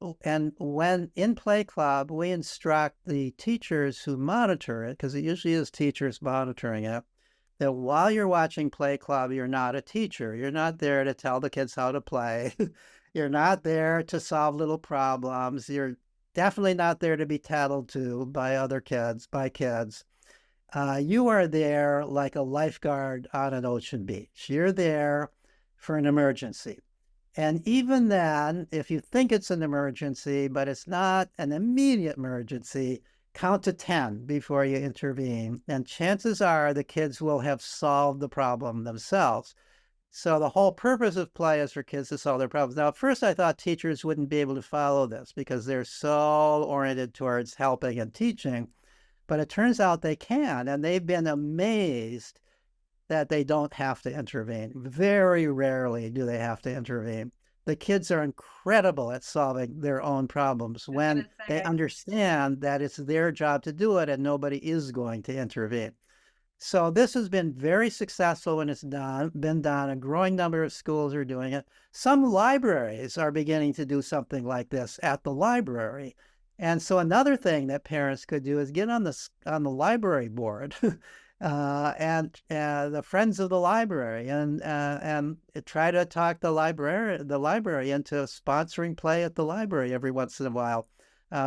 when in Play Club, we instruct the teachers who monitor it, because it usually is teachers monitoring it, that while you're watching Play Club, you're not a teacher. You're not there to tell the kids how to play. You're not there to solve little problems. You're definitely not there to be tattled to by other kids, by kids. You are there like a lifeguard on an ocean beach. You're there for an emergency. And even then, if you think it's an emergency, but it's not an immediate emergency, count to 10 before you intervene. And chances are the kids will have solved the problem themselves. So the whole purpose of play is for kids to solve their problems. Now, at first I thought teachers wouldn't be able to follow this because they're so oriented towards helping and teaching, but it turns out they can, and they've been amazed that they don't have to intervene. Very rarely do they have to intervene. The kids are incredible at solving their own problems when they understand that it's their job to do it and nobody is going to intervene. So this has been very successful when it's been done. A growing number of schools are doing it. Some libraries are beginning to do something like this at the library. And so another thing that parents could do is get on the library board and the Friends of the Library, and try to talk the library into sponsoring play at the library every once in a while,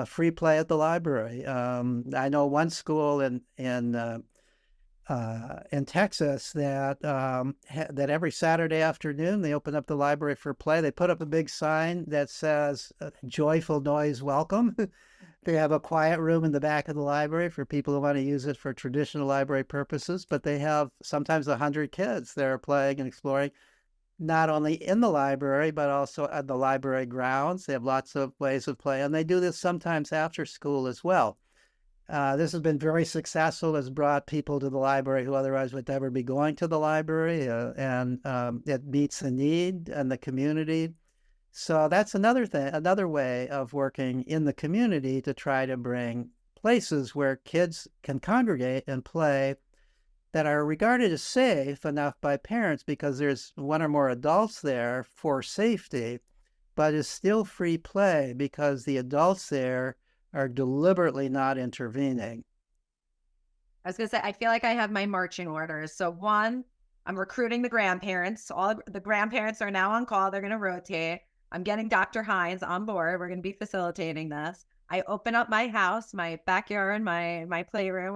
free play at the library. I know one school in Texas that that every Saturday afternoon they open up the library for play. They put up a big sign that says "Joyful Noise Welcome." They have a quiet room in the back of the library for people who want to use it for traditional library purposes, but they have sometimes 100 kids there playing and exploring, not only in the library, but also at the library grounds. They have lots of ways of play, and they do this sometimes after school as well. This has been very successful, has brought people to the library who otherwise would never be going to the library, and it meets the need in the community. So that's another thing, another way of working in the community to try to bring places where kids can congregate and play that are regarded as safe enough by parents because there's one or more adults there for safety, but is still free play because the adults there are deliberately not intervening. I was gonna say, I feel like I have my marching orders. So one, I'm recruiting the grandparents. All the grandparents are now on call. They're gonna rotate. I'm getting Dr. Hines on board. We're gonna be facilitating this. I open up my house, my backyard, my playroom.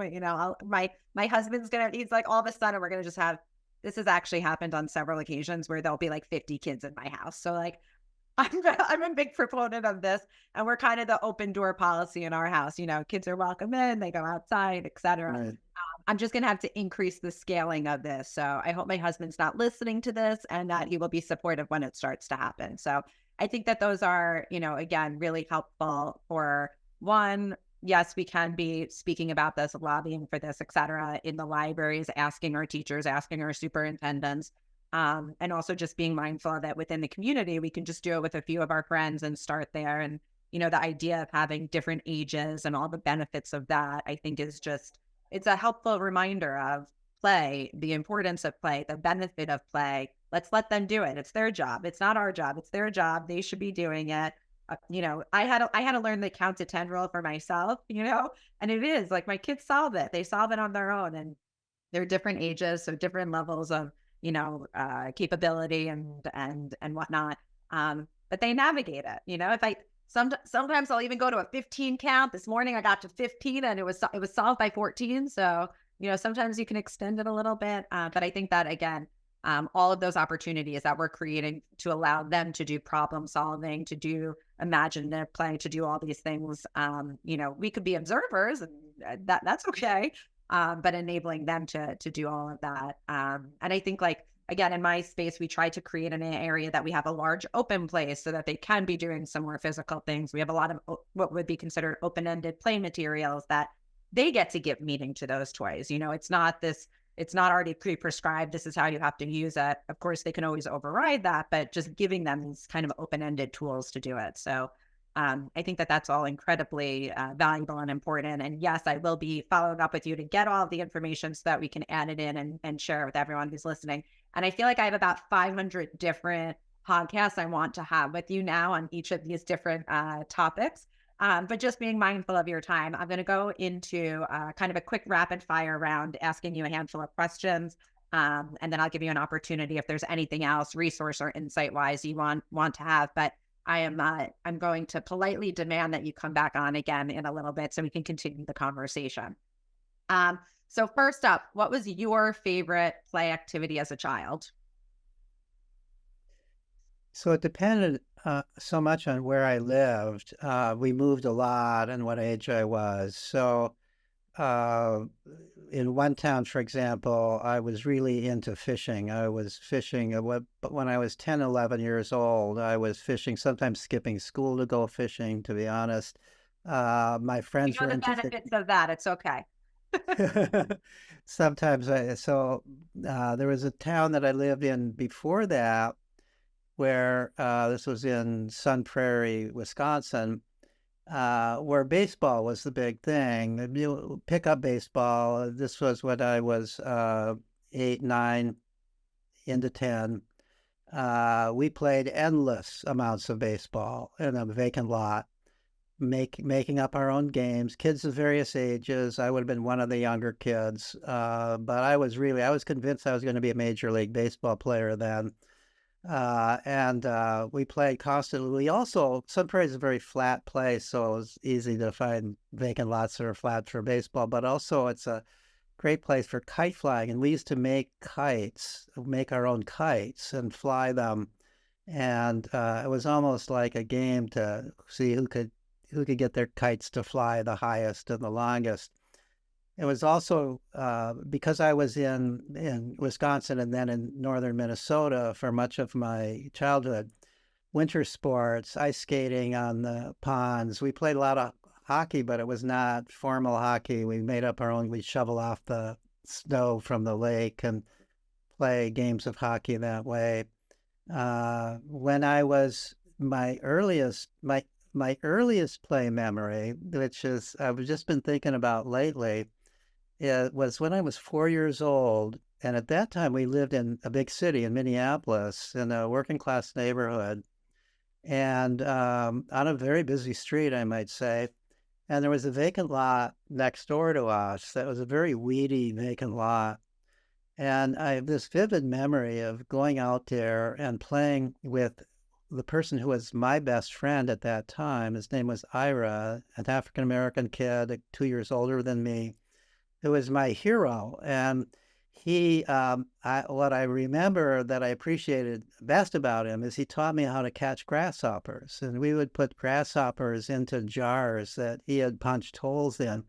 My husband's gonna. He's like, all of a sudden, we're gonna just have. This has actually happened on several occasions where there'll be like 50 kids in my house. So like, I'm a big proponent of this, and we're kind of the open door policy in our house. Kids are welcome in, they go outside, etc. Right. I'm just going to have to increase the scaling of this. So I hope my husband's not listening to this and that he will be supportive when it starts to happen. So I think that those are, again, really helpful for one. Yes, we can be speaking about this, lobbying for this, et cetera, in the libraries, asking our teachers, asking our superintendents, and also just being mindful that within the community, we can just do it with a few of our friends and start there. And, the idea of having different ages and all the benefits of that, I think is just, it's a helpful reminder of play, the importance of play, the benefit of play. Let's let them do it. It's their job. It's not our job. It's their job. They should be doing it. I had to learn the count to 10 rule for myself, and it is like my kids solve it. They solve it on their own, and they're different ages, so different levels of, capability and whatnot. But they navigate it. If I sometimes I'll even go to a 15 count. This morning I got to 15 and it was solved by 14. So, sometimes you can extend it a little bit. But I think that again, all of those opportunities that we're creating to allow them to do problem solving, to do imaginative play, to do all these things, we could be observers and that's okay. But enabling them to do all of that. And I think like, again, in my space, we try to create an area that we have a large open place so that they can be doing some more physical things. We have a lot of what would be considered open-ended play materials that they get to give meaning to those toys. It's not already pre-prescribed. This is how you have to use it. Of course, they can always override that, but just giving them these kind of open-ended tools to do it. So I think that that's all incredibly valuable and important. And yes, I will be following up with you to get all of the information so that we can add it in and share it with everyone who's listening. And I feel like I have about 500 different podcasts I want to have with you now on each of these different topics. But just being mindful of your time, I'm going to go into kind of a quick rapid fire round, asking you a handful of questions. And then I'll give you an opportunity if there's anything else, resource or insight wise, you want to have. But I'm going to politely demand that you come back on again in a little bit so we can continue the conversation. So first up, what was your favorite play activity as a child? So it depended so much on where I lived. We moved a lot and what age I was. So in one town, for example, I was really into fishing. I was fishing, but when I was 10, 11 years old, I was fishing, sometimes skipping school to go fishing, to be honest. My friends were The into benefits of that. It's okay. sometimes there was a town that I lived in before that where this was in Sun Prairie, Wisconsin, where baseball was the big thing. Pick up baseball. This was when I was 8, 9, into 10. We played endless amounts of baseball in a vacant lot. making up our own games, kids of various ages. I would have been one of the younger kids, but I was convinced I was going to be a Major League Baseball player then. And we played constantly. We also, Sun Prairie is a very flat place, so it was easy to find vacant lots that are flat for baseball, but also it's a great place for kite flying. And we used to make our own kites and fly them. And it was almost like a game to see who could get their kites to fly the highest and the longest. It was also because I was in Wisconsin and then in northern Minnesota for much of my childhood. Winter sports, ice skating on the ponds. We played a lot of hockey, but it was not formal hockey. We made up our own. We shovel off the snow from the lake and play games of hockey that way. When I was my earliest play memory, which is I've just been thinking about lately, it was when I was 4 years old. And at that time, we lived in a big city in Minneapolis in a working class neighborhood and on a very busy street, I might say. And there was a vacant lot next door to us that was a very weedy vacant lot. And I have this vivid memory of going out there and playing with the person who was my best friend at that time. His name was Ira, an African American kid, 2 years older than me, who was my hero. And what I remember that I appreciated best about him is he taught me how to catch grasshoppers. And we would put grasshoppers into jars that he had punched holes in.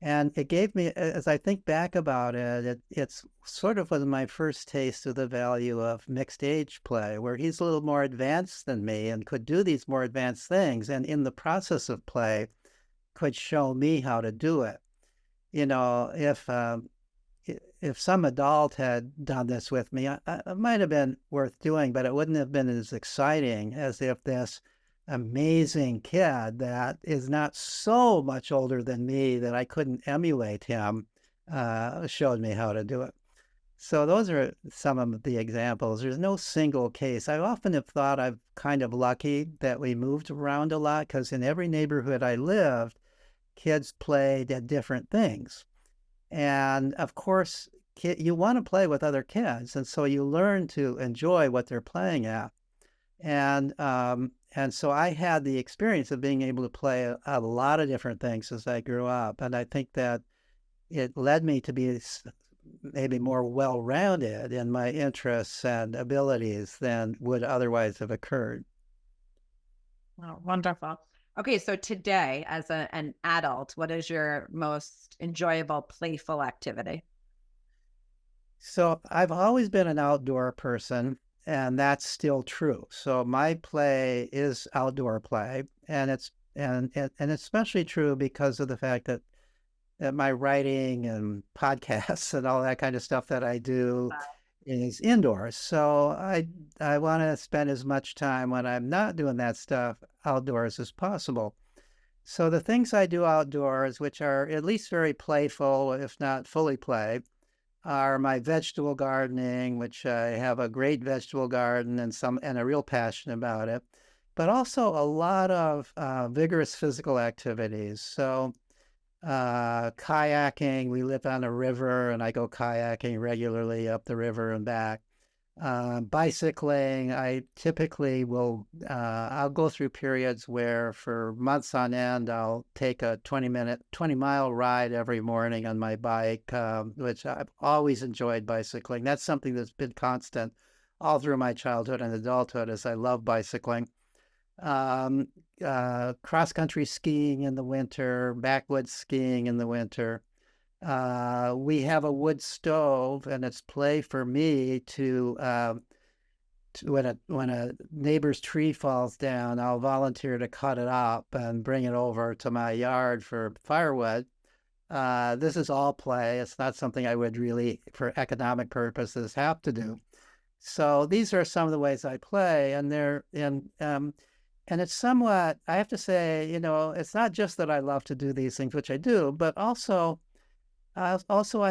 And it gave me, as I think back about it, it's sort of was my first taste of the value of mixed age play, where he's a little more advanced than me and could do these more advanced things. And in the process of play, could show me how to do it. You know, if some adult had done this with me, it might have been worth doing, but it wouldn't have been as exciting as if this amazing kid that is not so much older than me that I couldn't emulate him showed me how to do it. So those are some of the examples. There's no single case. I often have thought I'm kind of lucky that we moved around a lot because in every neighborhood I lived, kids played at different things. And of course, you want to play with other kids. And so you learn to enjoy what they're playing at. And so I had the experience of being able to play a lot of different things as I grew up. And I think that it led me to be maybe more well-rounded in my interests and abilities than would otherwise have occurred. Oh, wonderful. Okay, so today, as an adult, what is your most enjoyable, playful activity? So I've always been an outdoor person, and that's still true. So my play is outdoor play, and it's especially true because of the fact that my writing and podcasts and all that kind of stuff that I do is indoors. So I want to spend as much time when I'm not doing that stuff outdoors as possible. So the things I do outdoors, which are at least very playful, if not fully play, are my vegetable gardening, which I have a great vegetable garden and a real passion about it, but also a lot of vigorous physical activities. So kayaking, we live on a river and I go kayaking regularly up the river and back. Bicycling, I typically I'll go through periods where for months on end, I'll take a 20-mile ride every morning on my bike, which I've always enjoyed bicycling. That's something that's been constant all through my childhood and adulthood as I love bicycling. Cross-country skiing in the winter, backwoods skiing in the winter. We have a wood stove, and it's play for me to when a neighbor's tree falls down, I'll volunteer to cut it up and bring it over to my yard for firewood. This is all play. It's not something I would really, for economic purposes, have to do. So these are some of the ways I play, and it's somewhat, I have to say, it's not just that I love to do these things, which I do, but also I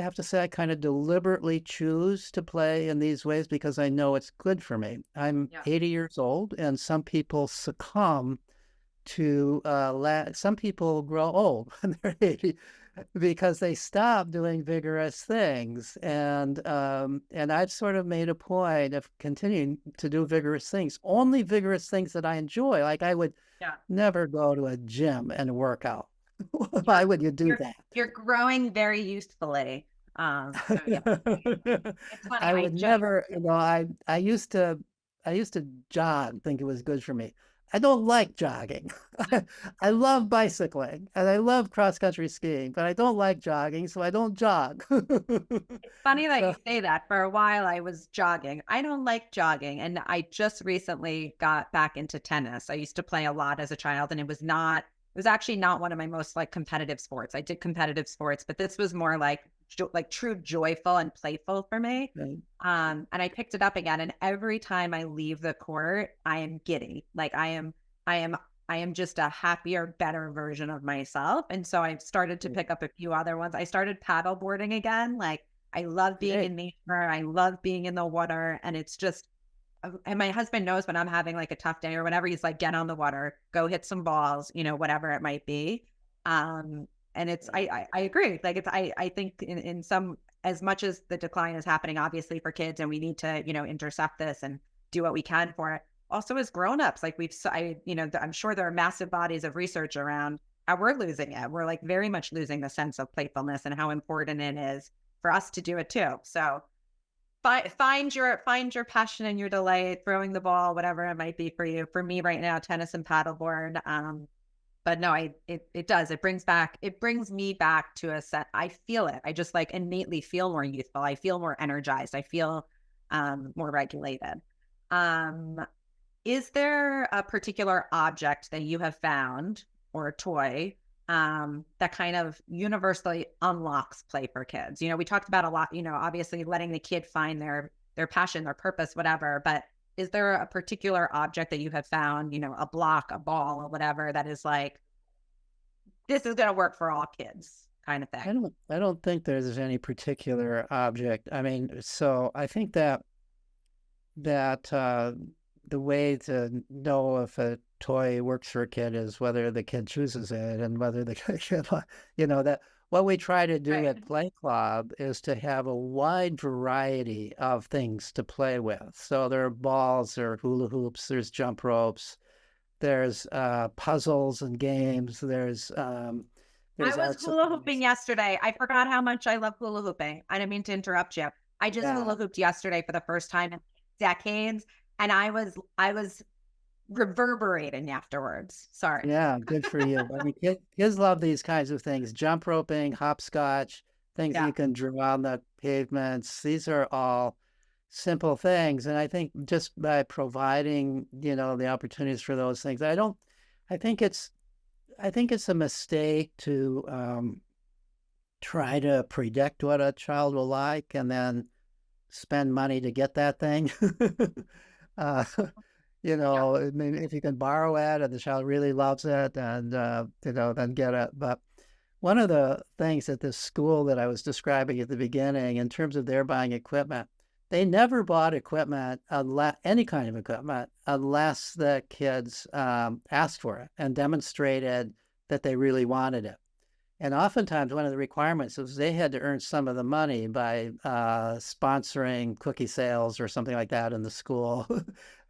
have to say I kind of deliberately choose to play in these ways because I know it's good for me. I'm 80 years old, and some people succumb to some people grow old when they're 80 because they stop doing vigorous things. And I've sort of made a point of continuing to do vigorous things, only vigorous things that I enjoy. Like I would Yeah. never go to a gym and work out. Why You're would you do you're that? you're growing very usefully. So yeah, it's funny. I I would just never, I used to jog, think it was good for me. I don't like jogging. I love bicycling and I love cross country skiing, but I don't like jogging, so I don't jog. funny that So you say that. For a while, I was jogging. I don't like jogging, and I just recently got back into tennis. I used to play a lot as a child, and it was actually not one of my most like competitive sports. I did competitive sports, but this was more like like true joyful and playful for me. right. And I picked it up again, and every time I leave the court, I am giddy. Like I am, I am just a happier, better version of myself. And so I've started to pick up a few other ones. I started paddle boarding again. Like I love being Great. in nature. I love being in the water, and it's just. And my husband knows when I'm having like a tough day or whatever. He's like, "Get on the water, go hit some balls, whatever it might be." And it's I agree. Like I think in some, as much as the decline is happening, obviously for kids, and we need to intercept this and do what we can for it. Also, as grown-ups, like I'm sure there are massive bodies of research around how we're losing it. We're like very much losing the sense of playfulness and how important it is for us to do it too. So find your passion and your delight, throwing the ball, whatever it might be for you. For me right now, tennis and paddleboard. But no, it does. It brings me back to a set. I feel it. I just like innately feel more youthful. I feel more energized. I feel more regulated. Um, is there a particular object that you have found or a toy that kind of universally unlocks play for kids? We talked about a lot, obviously letting the kid find their passion, their purpose, whatever, but is there a particular object that you have found, a block, a ball, or whatever that is like, this is going to work for all kids kind of thing? I don't think there's any particular object. I mean, so I think that the way to know if a toy works for a kid is whether the kid chooses it and whether the kid, that what we try to do Right. at Play Club is to have a wide variety of things to play with. So there are balls, there are hula hoops, there's jump ropes, there's puzzles and games, I there's was art hula hooping supplies. yesterday. I forgot how much I love hula hooping. I didn't mean to interrupt you. I just Yeah, hula hooped yesterday for the first time in decades, and I was reverberating afterwards. Sorry. yeah, good for you. I mean, kids love these kinds of things: jump roping, hopscotch, things that Yeah. you can draw on the pavements. These are all simple things, and I think just by providing, the opportunities for those things, I think it's, I think it's a mistake to try to predict what a child will like and then spend money to get that thing. uh, Yeah. I mean, if you can borrow it and the child really loves it, and then get it. But one of the things at this school that I was describing at the beginning, in terms of their buying equipment, they never bought equipment, unless any kind of equipment, unless the kids asked for it and demonstrated that they really wanted it. And oftentimes, one of the requirements was they had to earn some of the money by sponsoring cookie sales or something like that in the school.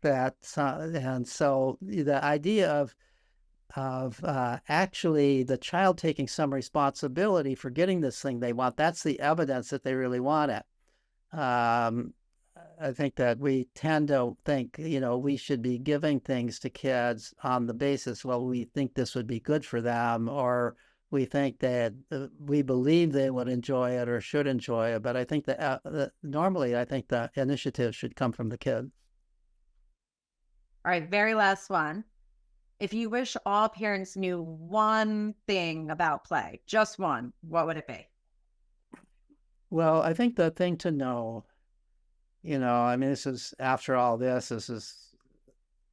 And so the idea of actually the child taking some responsibility for getting this thing they want, that's the evidence that they really want it. Um, I think that we tend to think, we should be giving things to kids on the basis, well, we think this would be good for them, or we think that we believe they would enjoy it or should enjoy it. But I think that normally, I think the initiative should come from the kid. All right, very last one. If you wish all parents knew one thing about play, just one, what would it be? Well, I think the thing to know, I mean, after all this is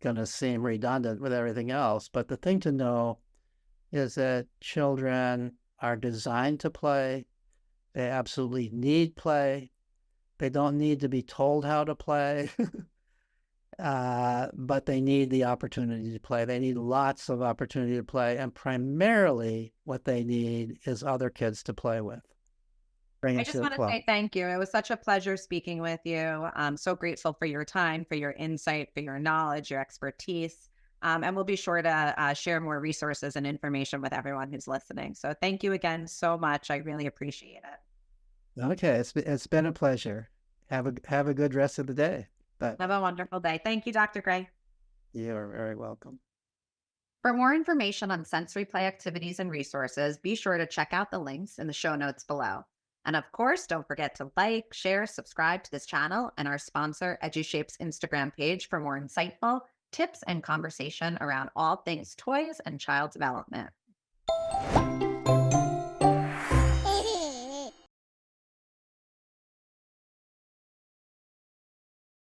going to seem redundant with everything else, but the thing to know is that children are designed to play. They absolutely need play. They don't need to be told how to play. but they need the opportunity to play. They need lots of opportunity to play, and primarily what they need is other kids to play with. Bring I it to just the want to club. say thank you. It was such a pleasure speaking with you. I'm so grateful for your time, for your insight, for your knowledge, your expertise. And we'll be sure to share more resources and information with everyone who's listening. So thank you again so much. I really appreciate it. Okay, it's been a pleasure. Have a good rest of the day. But Have a wonderful day. Thank you, Dr. Gray. you're very welcome. For more information on sensory play activities and resources, be sure to check out the links in the show notes below. And of course, don't forget to like, share, subscribe to this channel and our sponsor, EduShape's Instagram page for more insightful tips and conversation around all things toys and child development.